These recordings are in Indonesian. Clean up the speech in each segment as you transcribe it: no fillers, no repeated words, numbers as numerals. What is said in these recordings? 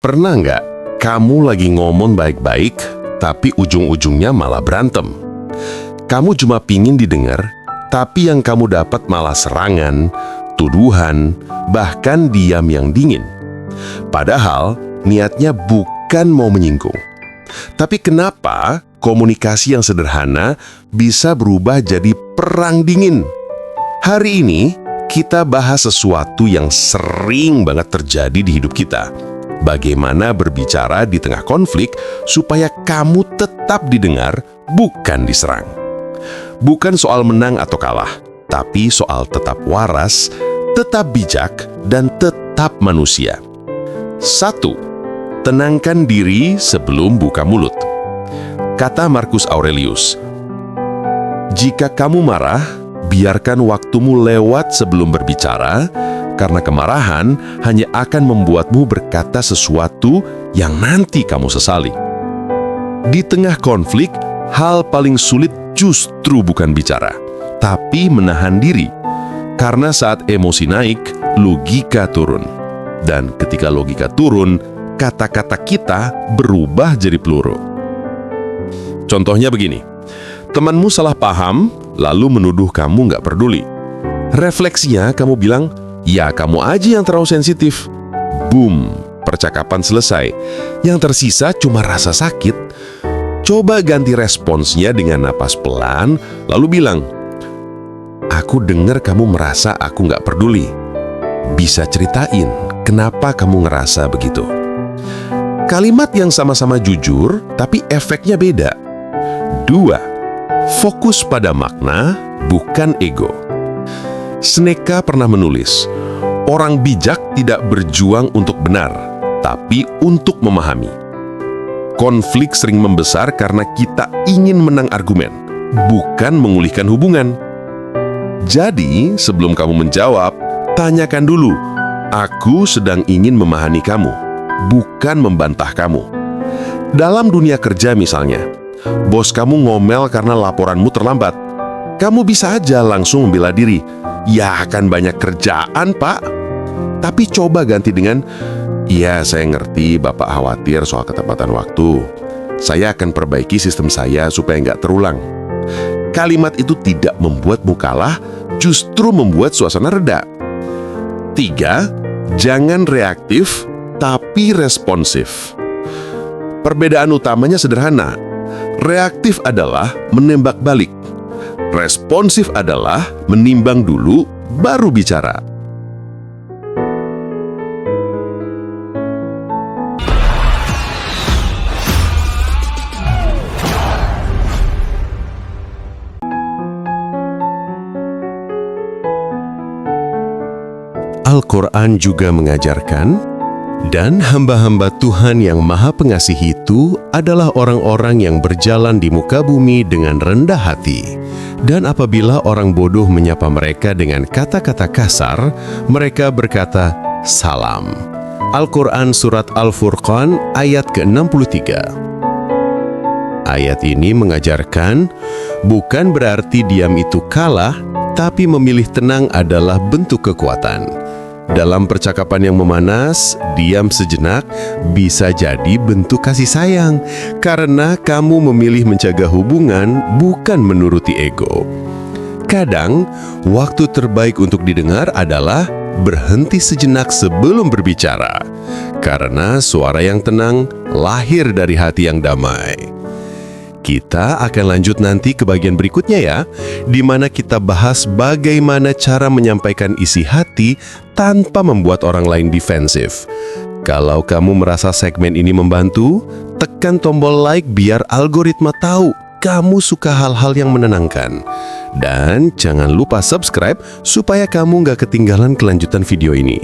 Pernah nggak kamu lagi ngomong baik-baik, tapi ujung-ujungnya malah berantem? Kamu cuma pingin didengar, tapi yang kamu dapat malah serangan, tuduhan, bahkan diam yang dingin. Padahal niatnya bukan mau menyinggung. Tapi kenapa komunikasi yang sederhana bisa berubah jadi perang dingin? Hari ini kita bahas sesuatu yang sering banget terjadi di hidup kita. Bagaimana berbicara di tengah konflik supaya kamu tetap didengar, bukan diserang. Bukan soal menang atau kalah, tapi soal tetap waras, tetap bijak, dan tetap manusia. 1. Tenangkan diri sebelum buka mulut. Kata Marcus Aurelius, "Jika kamu marah, biarkan waktumu lewat sebelum berbicara, karena kemarahan hanya akan membuatmu berkata sesuatu yang nanti kamu sesali." Di tengah konflik, hal paling sulit justru bukan bicara, tapi menahan diri. Karena saat emosi naik, logika turun. Dan ketika logika turun, kata-kata kita berubah jadi peluru. Contohnya begini, temanmu salah paham, lalu menuduh kamu nggak peduli. Refleksinya kamu bilang, "Ya, kamu aja yang terlalu sensitif." Boom, percakapan selesai. Yang tersisa cuma rasa sakit. Coba ganti responsnya dengan napas pelan, lalu bilang, "Aku dengar kamu merasa aku nggak peduli. Bisa ceritain kenapa kamu ngerasa begitu?" Kalimat yang sama-sama jujur, tapi efeknya beda. 2. Fokus pada makna, bukan ego. Seneca pernah menulis, "Orang bijak tidak berjuang untuk benar, tapi untuk memahami." Konflik sering membesar karena kita ingin menang argumen, bukan memulihkan hubungan. Jadi, sebelum kamu menjawab, tanyakan dulu, "Aku sedang ingin memahami kamu, bukan membantah kamu." Dalam dunia kerja misalnya, bos kamu ngomel karena laporanmu terlambat. Kamu bisa aja langsung membela diri. "Ya, akan banyak kerjaan, Pak." Tapi coba ganti dengan, "Iya, saya ngerti Bapak khawatir soal ketepatan waktu. Saya akan perbaiki sistem saya supaya nggak terulang." Kalimat itu tidak membuatmu kalah, justru membuat suasana reda. 3. Jangan reaktif, tapi responsif. Perbedaan utamanya sederhana. Reaktif adalah menembak balik. Responsif adalah menimbang dulu, baru bicara. Al-Quran juga mengajarkan, "Dan hamba-hamba Tuhan yang Maha Pengasih itu adalah orang-orang yang berjalan di muka bumi dengan rendah hati. Dan apabila orang bodoh menyapa mereka dengan kata-kata kasar, mereka berkata, 'Salam.'" Al-Quran Surat Al-Furqan ayat ke-63. Ayat ini mengajarkan, bukan berarti diam itu kalah, tapi memilih tenang adalah bentuk kekuatan. Dalam percakapan yang memanas, diam sejenak bisa jadi bentuk kasih sayang, karena kamu memilih menjaga hubungan, bukan menuruti ego. Kadang, waktu terbaik untuk didengar adalah berhenti sejenak sebelum berbicara, karena suara yang tenang lahir dari hati yang damai. Kita akan lanjut nanti ke bagian berikutnya ya, di mana kita bahas bagaimana cara menyampaikan isi hati tanpa membuat orang lain defensif. Kalau kamu merasa segmen ini membantu, tekan tombol like biar algoritma tahu kamu suka hal-hal yang menenangkan. Dan jangan lupa subscribe supaya kamu nggak ketinggalan kelanjutan video ini.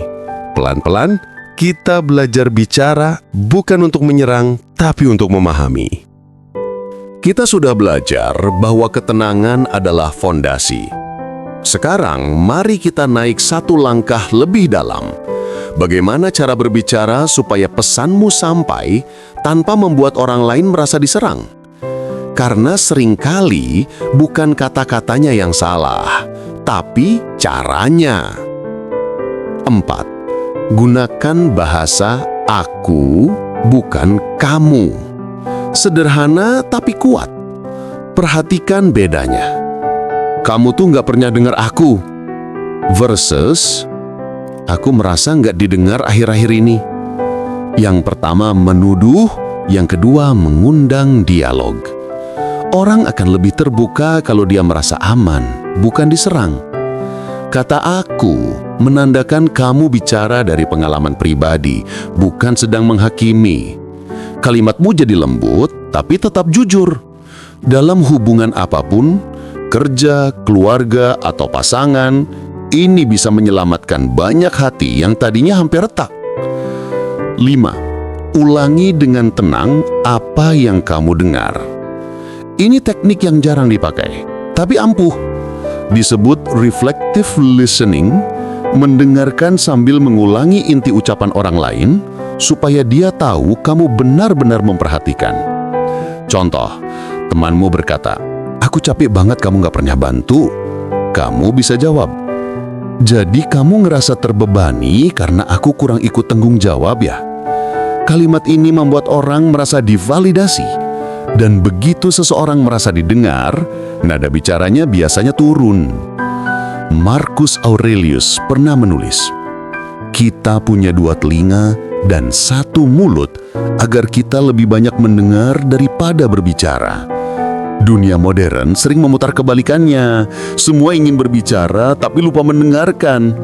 Pelan-pelan, kita belajar bicara bukan untuk menyerang, tapi untuk memahami. Kita sudah belajar bahwa ketenangan adalah fondasi. Sekarang, mari kita naik satu langkah lebih dalam. Bagaimana cara berbicara supaya pesanmu sampai tanpa membuat orang lain merasa diserang? Karena seringkali bukan kata-katanya yang salah, tapi caranya. 4. Gunakan bahasa Aku, bukan kamu. Sederhana tapi kuat. Perhatikan bedanya. Kamu tuh nggak pernah dengar aku. Versus, aku merasa nggak didengar akhir-akhir ini. Yang pertama menuduh, yang kedua mengundang dialog. Orang akan lebih terbuka kalau dia merasa aman, bukan diserang. Kata aku menandakan kamu bicara dari pengalaman pribadi, bukan sedang menghakimi. Kalimatmu jadi lembut, tapi tetap jujur. Dalam hubungan apapun, kerja, keluarga, atau pasangan, ini bisa menyelamatkan banyak hati yang tadinya hampir retak. 5. Ulangi dengan tenang apa yang kamu dengar. Ini teknik yang jarang dipakai, tapi ampuh. Disebut reflective listening, mendengarkan sambil mengulangi inti ucapan orang lain, supaya dia tahu kamu benar-benar memperhatikan. Contoh, temanmu berkata, "Aku capek banget kamu gak pernah bantu." Kamu bisa jawab, "Jadi kamu ngerasa terbebani karena aku kurang ikut tanggung jawab ya?" Kalimat ini membuat orang merasa divalidasi. Dan begitu seseorang merasa didengar, nada bicaranya biasanya turun. Marcus Aurelius pernah menulis, "Kita punya 2 telinga dan 1 mulut agar kita lebih banyak mendengar daripada berbicara." Dunia modern sering memutar kebalikannya. Semua ingin berbicara tapi lupa mendengarkan.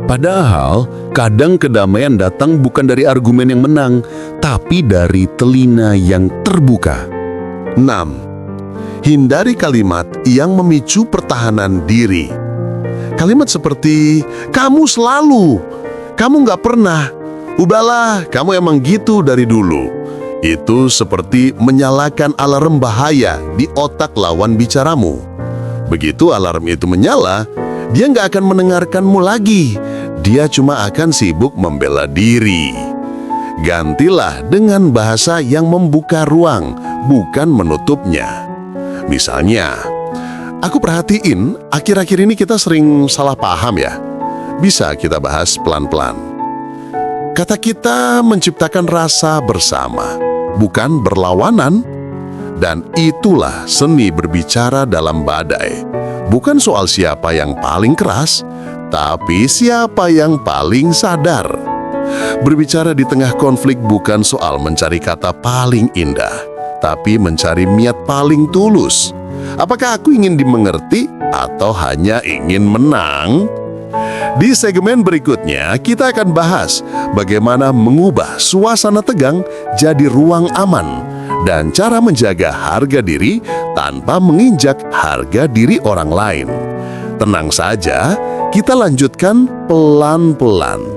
Padahal, kadang kedamaian datang bukan dari argumen yang menang, tapi dari telinga yang terbuka. 6. Hindari kalimat yang memicu pertahanan diri. Kalimat seperti, "Kamu selalu," "Kamu nggak pernah," "Udahlah, kamu emang gitu dari dulu." Itu seperti menyalakan alarm bahaya di otak lawan bicaramu. Begitu alarm itu menyala, dia nggak akan mendengarkanmu lagi. Dia cuma akan sibuk membela diri. Gantilah dengan bahasa yang membuka ruang, bukan menutupnya. Misalnya, aku perhatiin akhir-akhir ini kita sering salah paham ya. Bisa kita bahas pelan-pelan. Kata kita menciptakan rasa bersama, bukan berlawanan. Dan itulah seni berbicara dalam badai. Bukan soal siapa yang paling keras, tapi siapa yang paling sadar. Berbicara di tengah konflik bukan soal mencari kata paling indah, tapi mencari niat paling tulus. Apakah aku ingin dimengerti atau hanya ingin menang? Di segmen berikutnya, kita akan bahas bagaimana mengubah suasana tegang jadi ruang aman dan cara menjaga harga diri tanpa menginjak harga diri orang lain. Tenang saja, kita lanjutkan pelan-pelan.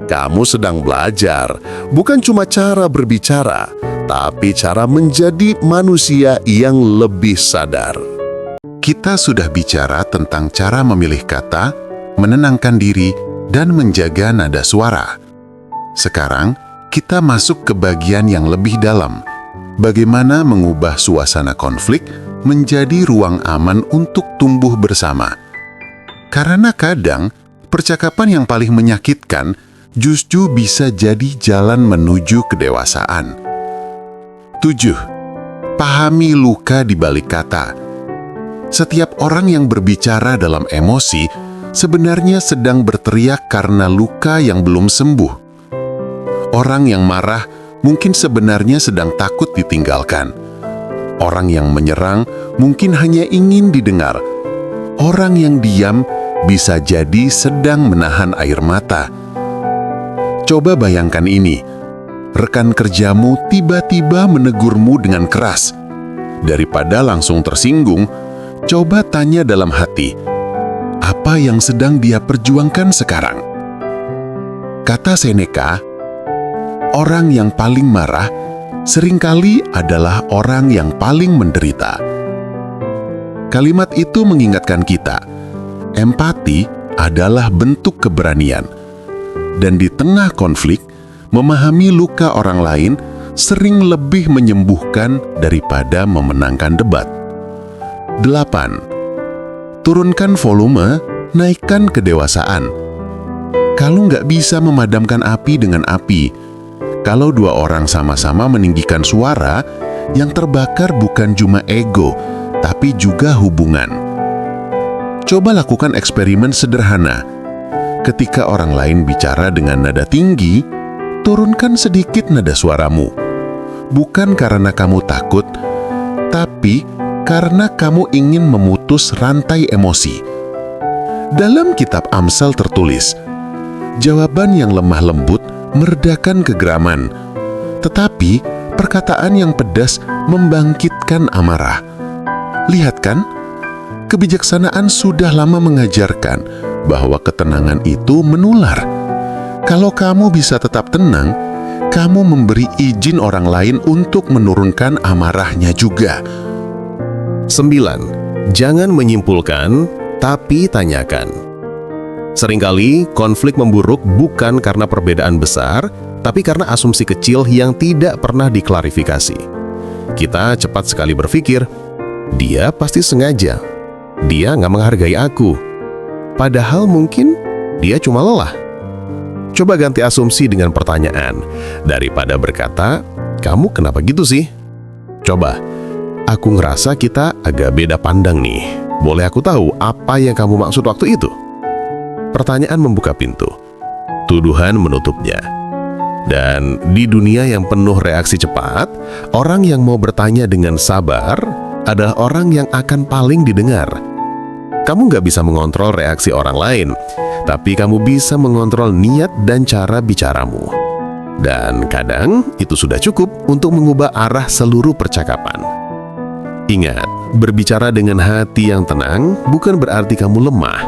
Kamu sedang belajar, bukan cuma cara berbicara, tapi cara menjadi manusia yang lebih sadar. Kita sudah bicara tentang cara memilih kata, menenangkan diri, dan menjaga nada suara. Sekarang, kita masuk ke bagian yang lebih dalam. Bagaimana mengubah suasana konflik menjadi ruang aman untuk tumbuh bersama. Karena kadang, percakapan yang paling menyakitkan justru bisa jadi jalan menuju kedewasaan. 7. Pahami luka di balik kata. Setiap orang yang berbicara dalam emosi sebenarnya sedang berteriak karena luka yang belum sembuh. Orang yang marah mungkin sebenarnya sedang takut ditinggalkan. Orang yang menyerang mungkin hanya ingin didengar. Orang yang diam bisa jadi sedang menahan air mata. Coba bayangkan ini, rekan kerjamu tiba-tiba menegurmu dengan keras. Daripada langsung tersinggung, coba tanya dalam hati, apa yang sedang dia perjuangkan sekarang? Kata Seneca, orang yang paling marah seringkali adalah orang yang paling menderita. Kalimat itu mengingatkan kita, empati adalah bentuk keberanian. Dan di tengah konflik, memahami luka orang lain sering lebih menyembuhkan daripada memenangkan debat. 8. Turunkan volume, naikkan kedewasaan. Kalau nggak bisa memadamkan api dengan api, Kalau dua orang sama-sama meninggikan suara, yang terbakar bukan cuma ego, tapi juga hubungan. Coba lakukan eksperimen sederhana. Ketika orang lain bicara dengan nada tinggi, turunkan sedikit nada suaramu. Bukan karena kamu takut, tapi karena kamu ingin memutus rantai emosi. Dalam kitab Amsal tertulis, jawaban yang lemah lembut meredakan kegeraman, tetapi perkataan yang pedas membangkitkan amarah. Lihat kan, kebijaksanaan sudah lama mengajarkan bahwa ketenangan itu menular. Kalau kamu bisa tetap tenang, kamu memberi izin orang lain untuk menurunkan amarahnya juga. 9. Jangan menyimpulkan, tapi tanyakan. Seringkali konflik memburuk bukan karena perbedaan besar, tapi karena asumsi kecil yang tidak pernah diklarifikasi. Kita cepat sekali berpikir, dia pasti sengaja, dia nggak menghargai aku. Padahal mungkin dia cuma lelah. Coba ganti asumsi dengan pertanyaan, daripada berkata, kamu kenapa gitu sih? Coba, aku ngerasa kita agak beda pandang nih. Boleh aku tahu apa yang kamu maksud waktu itu? Pertanyaan membuka pintu, tuduhan menutupnya. Dan di dunia yang penuh reaksi cepat, orang yang mau bertanya dengan sabar adalah orang yang akan paling didengar. Kamu nggak bisa mengontrol reaksi orang lain, tapi kamu bisa mengontrol niat dan cara bicaramu. Dan kadang itu sudah cukup untuk mengubah arah seluruh percakapan. Ingat, berbicara dengan hati yang tenang bukan berarti kamu lemah.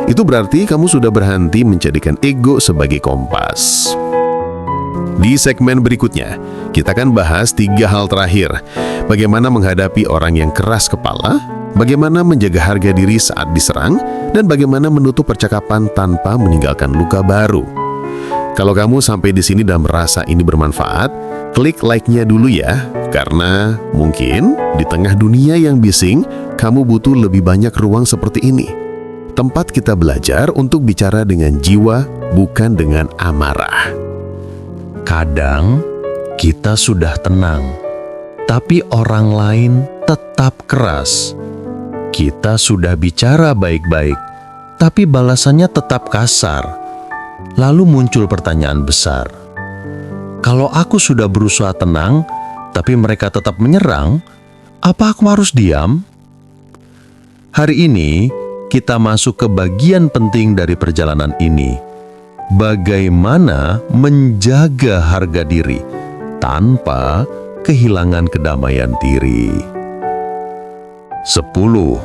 Itu berarti kamu sudah berhenti menjadikan ego sebagai kompas. Di segmen berikutnya, kita akan bahas 3 hal terakhir. Bagaimana menghadapi orang yang keras kepala, bagaimana menjaga harga diri saat diserang, dan bagaimana menutup percakapan tanpa meninggalkan luka baru. Kalau kamu sampai di sini dan merasa ini bermanfaat, klik like-nya dulu ya, karena mungkin di tengah dunia yang bising, kamu butuh lebih banyak ruang seperti ini. Tempat kita belajar untuk bicara dengan jiwa, bukan dengan amarah. Kadang kita sudah tenang, tapi orang lain tetap keras. Kita sudah bicara baik-baik, tapi balasannya tetap kasar. Lalu muncul pertanyaan besar. Kalau aku sudah berusaha tenang, tapi mereka tetap menyerang, apa aku harus diam? Hari ini, kita masuk ke bagian penting dari perjalanan ini. Bagaimana menjaga harga diri tanpa kehilangan kedamaian diri. 10.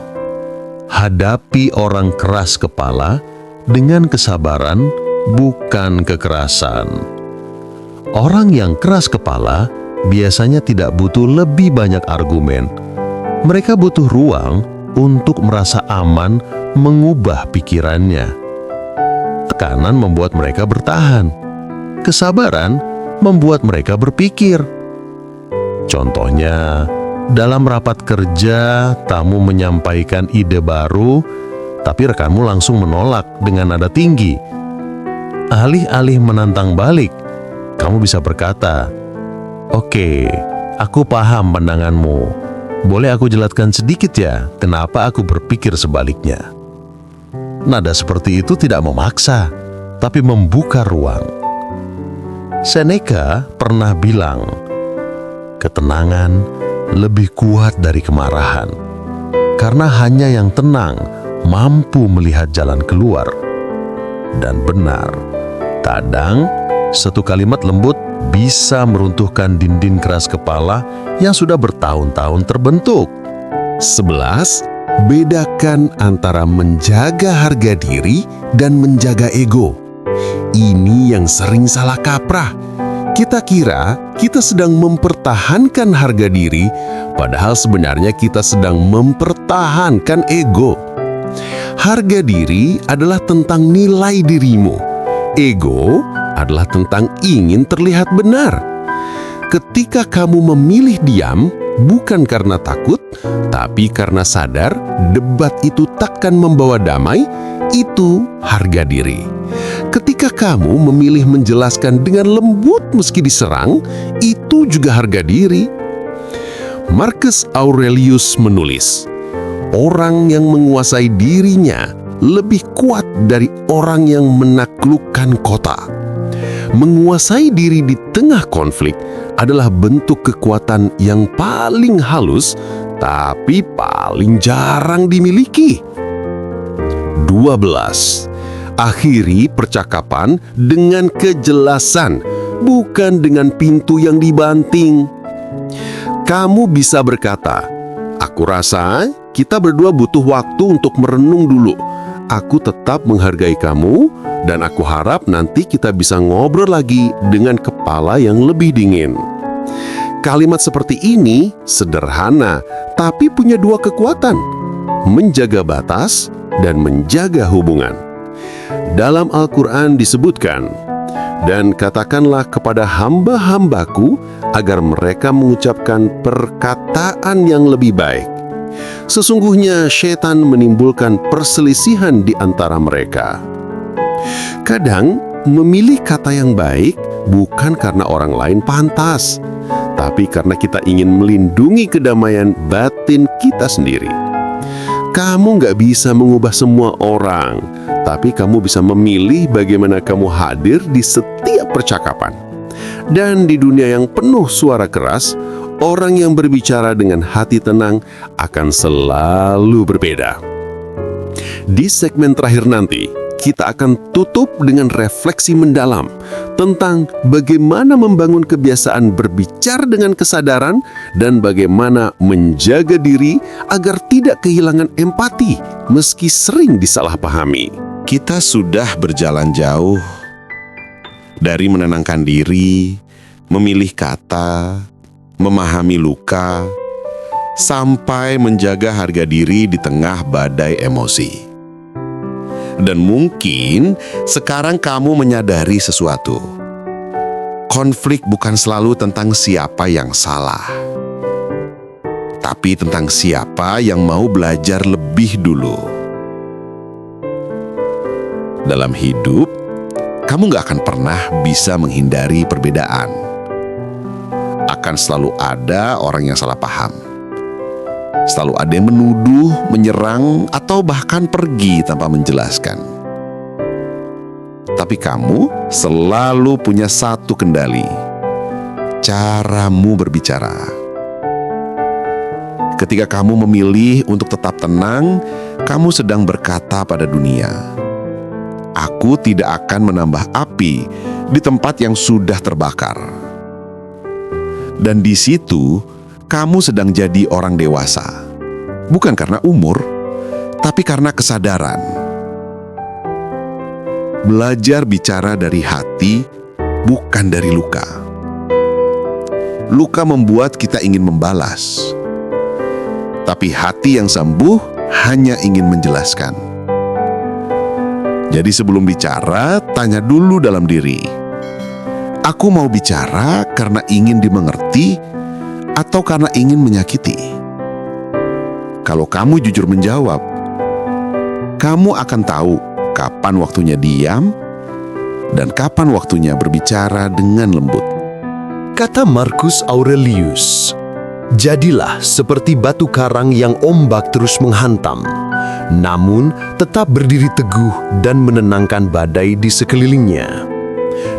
Hadapi orang keras kepala dengan kesabaran, bukan kekerasan. Orang yang keras kepala biasanya tidak butuh lebih banyak argumen. Mereka butuh ruang untuk merasa aman mengubah pikirannya. Tekanan membuat mereka bertahan. Kesabaran membuat mereka berpikir. Contohnya, dalam rapat kerja, tamu menyampaikan ide baru, tapi rekanmu langsung menolak dengan nada tinggi. Alih-alih menantang balik, kamu bisa berkata, "Oke, aku paham pandanganmu. Boleh aku jelaskan sedikit ya, kenapa aku berpikir sebaliknya?" Nada seperti itu tidak memaksa, tapi membuka ruang. Seneca pernah bilang, ketenangan lebih kuat dari kemarahan, karena hanya yang tenang mampu melihat jalan keluar. Dan benar, kadang satu kalimat lembut bisa meruntuhkan dinding keras kepala yang sudah bertahun-tahun terbentuk. 11. Bedakan antara menjaga harga diri dan menjaga ego. Ini yang sering salah kaprah. Kita kira kita sedang mempertahankan harga diri, padahal sebenarnya kita sedang mempertahankan ego. Harga diri adalah tentang nilai dirimu. Ego adalah tentang ingin terlihat benar. Ketika kamu memilih diam, bukan karena takut, tapi karena sadar debat itu takkan membawa damai, itu harga diri. Ketika kamu memilih menjelaskan dengan lembut meski diserang, itu juga harga diri. Marcus Aurelius menulis, orang yang menguasai dirinya lebih kuat dari orang yang menaklukkan kota. Menguasai diri di tengah konflik adalah bentuk kekuatan yang paling halus, tapi paling jarang dimiliki. 12. Akhiri percakapan dengan kejelasan, bukan dengan pintu yang dibanting. Kamu bisa berkata, "Aku rasa kita berdua butuh waktu untuk merenung dulu. Aku tetap menghargai kamu, dan aku harap nanti kita bisa ngobrol lagi dengan kepala yang lebih dingin." Kalimat seperti ini sederhana, tapi punya dua kekuatan: menjaga batas dan menjaga hubungan. Dalam Al-Quran disebutkan, "Dan katakanlah kepada hamba-hambaku agar mereka mengucapkan perkataan yang lebih baik. Sesungguhnya syaitan menimbulkan perselisihan di antara mereka." Kadang memilih kata yang baik bukan karena orang lain pantas, tapi karena kita ingin melindungi kedamaian batin kita sendiri. Kamu nggak bisa mengubah semua orang, tapi kamu bisa memilih bagaimana kamu hadir di setiap percakapan. Dan di dunia yang penuh suara keras, orang yang berbicara dengan hati tenang akan selalu berbeda. Di segmen terakhir nanti, kita akan tutup dengan refleksi mendalam tentang bagaimana membangun kebiasaan berbicara dengan kesadaran dan bagaimana menjaga diri agar tidak kehilangan empati meski sering disalahpahami. Kita sudah berjalan jauh dari menenangkan diri, memilih kata, memahami luka, sampai menjaga harga diri di tengah badai emosi. Dan mungkin sekarang kamu menyadari sesuatu. Konflik bukan selalu tentang siapa yang salah, tapi tentang siapa yang mau belajar lebih dulu. Dalam hidup, kamu gak akan pernah bisa menghindari perbedaan. Akan selalu ada orang yang salah paham. Selalu ada yang menuduh, menyerang, atau bahkan pergi tanpa menjelaskan. Tapi kamu selalu punya satu kendali: caramu berbicara. Ketika kamu memilih untuk tetap tenang, kamu sedang berkata pada dunia, "Aku tidak akan menambah api di tempat yang sudah terbakar." Dan di situ, kamu sedang jadi orang dewasa, bukan karena umur, tapi karena kesadaran. Belajar bicara dari hati, bukan dari luka. Luka membuat kita ingin membalas, tapi hati yang sembuh hanya ingin menjelaskan. Jadi sebelum bicara, tanya dulu dalam diri, aku mau bicara karena ingin dimengerti atau karena ingin menyakiti? Kalau kamu jujur menjawab, kamu akan tahu kapan waktunya diam dan kapan waktunya berbicara dengan lembut. Kata Marcus Aurelius, "Jadilah seperti batu karang yang ombak terus menghantam, namun tetap berdiri teguh dan menenangkan badai di sekelilingnya."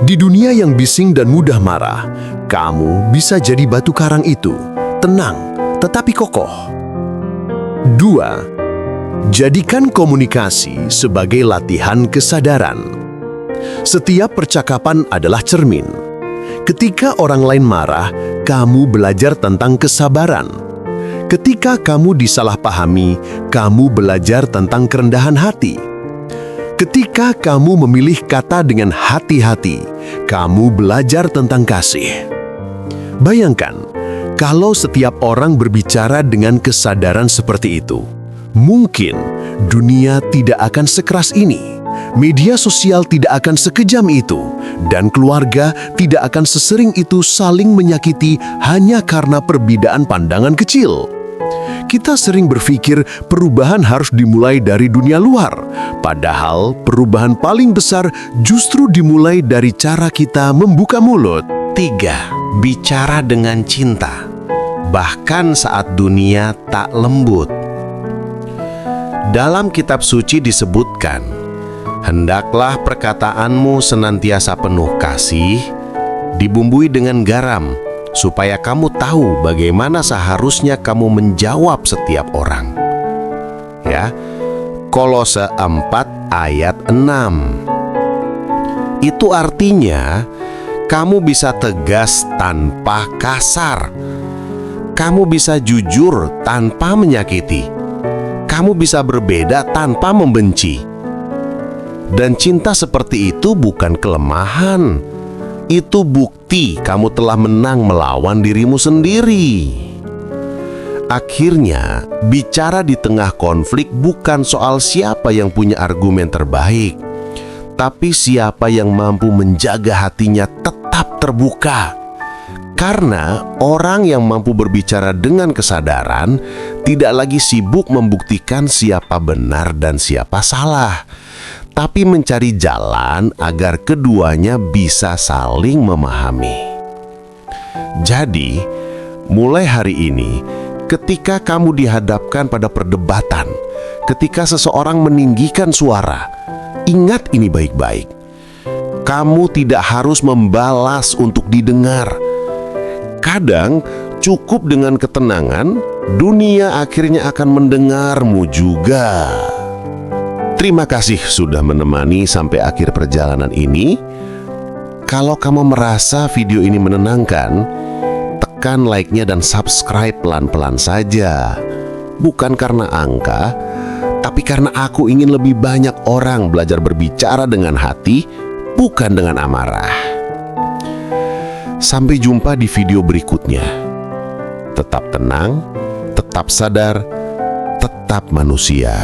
Di dunia yang bising dan mudah marah, kamu bisa jadi batu karang itu, tenang tetapi kokoh. 2. Jadikan komunikasi sebagai latihan kesadaran. Setiap percakapan adalah cermin. Ketika orang lain marah, kamu belajar tentang kesabaran. Ketika kamu disalahpahami, kamu belajar tentang kerendahan hati. Ketika kamu memilih kata dengan hati-hati, kamu belajar tentang kasih. Bayangkan, kalau setiap orang berbicara dengan kesadaran seperti itu, mungkin dunia tidak akan sekeras ini, media sosial tidak akan sekejam itu, dan keluarga tidak akan sesering itu saling menyakiti hanya karena perbedaan pandangan kecil. Kita sering berpikir perubahan harus dimulai dari dunia luar, padahal perubahan paling besar justru dimulai dari cara kita membuka mulut. 3. Bicara dengan cinta, bahkan saat dunia tak lembut. Dalam kitab suci disebutkan, hendaklah perkataanmu senantiasa penuh kasih, dibumbui dengan garam, supaya kamu tahu bagaimana seharusnya kamu menjawab setiap orang. Ya, Kolose 4 ayat 6. Itu artinya, kamu bisa tegas tanpa kasar. Kamu bisa jujur tanpa menyakiti. Kamu bisa berbeda tanpa membenci. Dan cinta seperti itu bukan kelemahan. Itu bukti kamu telah menang melawan dirimu sendiri. Akhirnya, bicara di tengah konflik bukan soal siapa yang punya argumen terbaik, tapi siapa yang mampu menjaga hatinya tetap terbuka. Karena orang yang mampu berbicara dengan kesadaran tidak lagi sibuk membuktikan siapa benar dan siapa salah, tapi mencari jalan agar keduanya bisa saling memahami. Jadi, mulai hari ini, ketika kamu dihadapkan pada perdebatan, ketika seseorang meninggikan suara, ingat ini baik-baik. Kamu tidak harus membalas untuk didengar. Kadang, cukup dengan ketenangan, dunia akhirnya akan mendengarmu juga. Terima kasih sudah menemani sampai akhir perjalanan ini. Kalau kamu merasa video ini menenangkan, tekan like-nya dan subscribe pelan-pelan saja. Bukan karena angka, tapi karena aku ingin lebih banyak orang belajar berbicara dengan hati, bukan dengan amarah. Sampai jumpa di video berikutnya. Tetap tenang, tetap sadar, tetap manusia.